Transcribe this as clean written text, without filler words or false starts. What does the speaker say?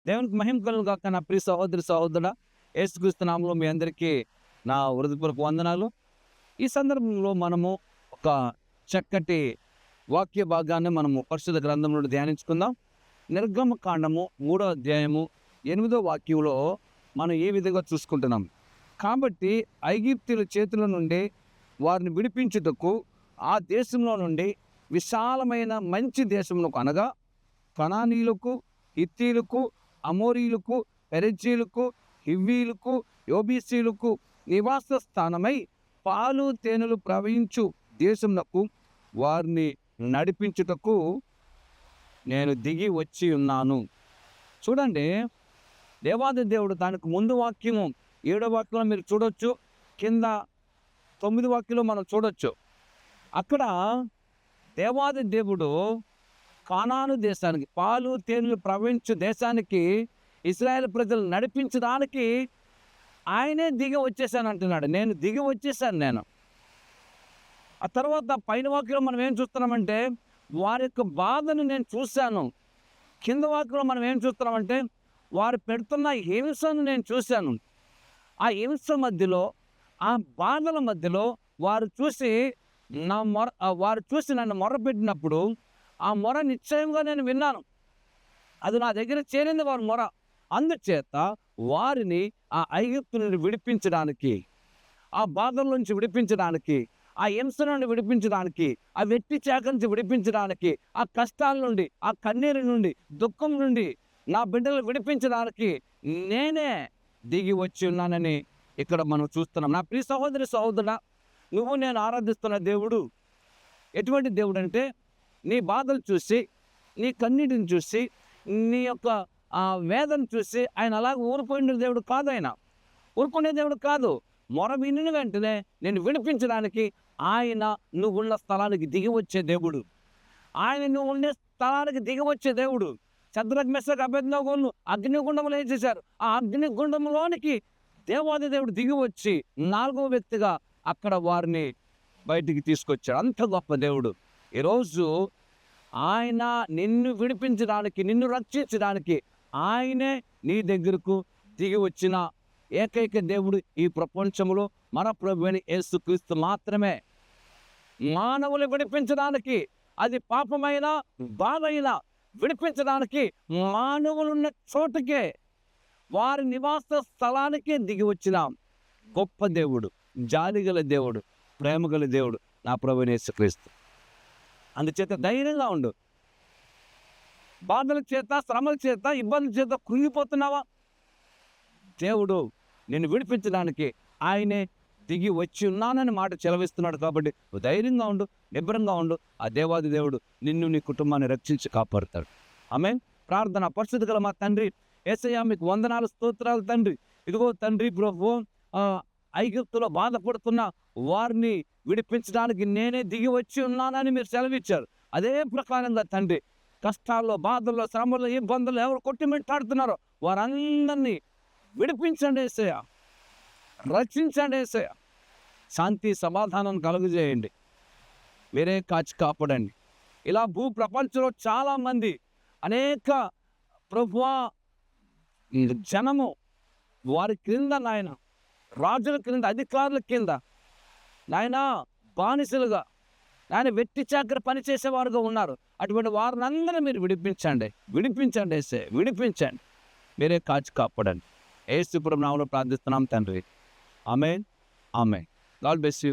దేవునికి మహిమ కలుగును గాక. నా ప్రియ సహోదరి సహోదరుడా, యేసుక్రీస్తు నామములో మీ అందరికీ నా హృదయపూర్వక వందనాలు. ఈ సందర్భంలో మనము ఒక చక్కటి వాక్య భాగాన్ని మనము పరిశుద్ధ గ్రంథం నుండి ధ్యానించుకుందాం. నిర్గమకాండము 3వ అధ్యాయము 8వ వాక్యంలో మనం ఏ విధంగా చూసుకుంటున్నాం. కాబట్టి ఐగుప్తీయుల చేతుల నుండి వారిని విడిపించుటకు ఆ దేశంలో నుండి విశాలమైన మంచి దేశమునకు, అనగా కనానీయులకు, హిత్తీయులకు, అమోరీయులకు, పెరిజ్జీయులకు, హివ్వీయులకు, యోబీసీయులకు నివాస స్థానమై పాలు తేనెలు ప్రవహించు దేశమునకు వారిని నడిపించుటకు నేను దిగి వచ్చి ఉన్నాను. చూడండి, దేవాది దేవుడు దానికి ముందు వాక్యము 7వ వాక్యంలో మీరు చూడొచ్చు, కింద 9వ వాక్యంలో మనం చూడొచ్చు. అక్కడ దేవాది దేవుడు కానాను దేశానికి, పాలు తేనెలు ప్రవహించు దేశానికి ఇశ్రాయేలు ప్రజలు నడిపించడానికి ఆయనే దిగి వచ్చేసాను అంటున్నాడు. నేను దిగి వచ్చేసాను నేను. ఆ తర్వాత పైన వాక్యంలో మనం ఏం చూస్తున్నామంటే వారి యొక్క బాధను నేను చూశాను. కింద వాక్యంలో మనం ఏం చూస్తున్నామంటే వారు పెడుతున్న హింసను నేను చూశాను. ఆ హింస మధ్యలో, ఆ బాధల మధ్యలో వారు చూసి నన్ను మొరపెట్టినప్పుడు ఆ మొర నిశ్చయంగా నేను విన్నాను. అది నా దగ్గర చేరింది వారి మొర. అందుచేత వారిని ఆ ఐగుప్తు నుండి విడిపించడానికి, ఆ బాధల నుంచి విడిపించడానికి, ఆ హింస నుండి విడిపించడానికి, ఆ వెట్టి చేక నుంచి విడిపించడానికి, ఆ కష్టాల నుండి, ఆ కన్నీరు నుండి, దుఃఖం నుండి నా బిడ్డలు విడిపించడానికి నేనే దిగి వచ్చి ఉన్నానని ఇక్కడ మనం చూస్తున్నాం. నా ప్రియ సహోదరి సహోదరుడా, నువ్వు నేను ఆరాధిస్తున్న దేవుడు ఎటువంటి దేవుడు అంటే, నీ బాధలు చూసి, నీ కన్నీటిని చూసి, నీ యొక్క వేదన చూసి ఆయన అలాగ ఊరుకునే దేవుడు కాదు. ఆయన ఊరుకునే దేవుడు కాదు. మొర వినిన వెంటనే నేను విడిపించడానికి ఆయన నువ్వున్న స్థలానికి దిగి వచ్చే దేవుడు. ఆయన నువ్వు ఉండే స్థలానికి దిగి వచ్చే దేవుడు. షద్రక్ మెషక్ అబేద్నెగోను అగ్నిగుండంలో వేసేశారు. ఆ అగ్నిగుండంలోనికి దేవాది దేవుడు దిగి వచ్చి 4వ వ్యక్తిగా అక్కడ వారిని బయటికి తీసుకొచ్చాడు. అంత గొప్ప దేవుడు. ఈరోజు ఆయన నిన్ను విడిపించడానికి, నిన్ను రక్షించడానికి ఆయనే నీ దగ్గరకు దిగి వచ్చిన ఏకైక దేవుడు ఈ ప్రపంచంలో మన ప్రభువైన యేసుక్రీస్తు మాత్రమే. మానవులు విడిపించడానికి, అది పాపమైన బాధైన విడిపించడానికి మానవులున్న చోటుకే, వారి నివాస స్థలానికే దిగి వచ్చిన గొప్ప దేవుడు, జాలిగల దేవుడు, ప్రేమగల దేవుడు నా ప్రభువైన యేసుక్రీస్తు. అందుచేత ధైర్యంగా ఉండు. బాధల చేత, శ్రమల చేత, ఇబ్బందుల చేత కృంగిపోతున్నావా? దేవుడు నిన్ను విడిపించడానికి ఆయనే దిగి వచ్చి ఉన్నానని మాట చెలవిస్తున్నాడు. కాబట్టి ధైర్యంగా ఉండు, నిబ్బరంగా ఉండు. ఆ దేవాది దేవుడు నిన్ను, నీ కుటుంబాన్ని రక్షించి కాపాడుతాడు. ఆమేన్. ప్రార్థన. పరిశుద్ధ గల మా తండ్రి యేసయ్యా, మీకు వందనాలు, స్తోత్రాలు తండ్రి. ఇదిగో తండ్రి ప్రభు, ఐగుప్తులో బాధపడుతున్న వారిని విడిపించడానికి నేనే దిగి వచ్చి ఉన్నానని మీరు సెలవిచ్చారు. అదే ప్రకారంగా తండ్రి, కష్టాల్లో, బాధల్లో, శ్రమల్లో, ఇబ్బందుల్లో ఎవరు కొట్టిమిట్టాడుతున్నారో వారందరినీ విడిపించండి యేసయ్యా, రక్షించండి యేసయ్యా. శాంతి సమాధానం కలుగజేయండి. మీరే కాచి కాపాడండి. ఇలా భూ ప్రపంచంలో చాలామంది, అనేక ప్రభువా జనము వారి క్రింద నాయన, రాజుల క్రింద, అధికారుల కింద నాయన బానిసలుగా, నాయన వెట్టి చాకరి పనిచేసేవారుగా ఉన్నారు. అటువంటి వారినందరూ మీరు విడిపించండి. విడిపించండి యేసయ్యా, విడిపించండి. మీరే కాచి కాపాడండి. యేసు ప్రభువు నామములో ప్రార్థిస్తున్నాం తండ్రి. ఆమేన్. ఆమేన్. God bless you.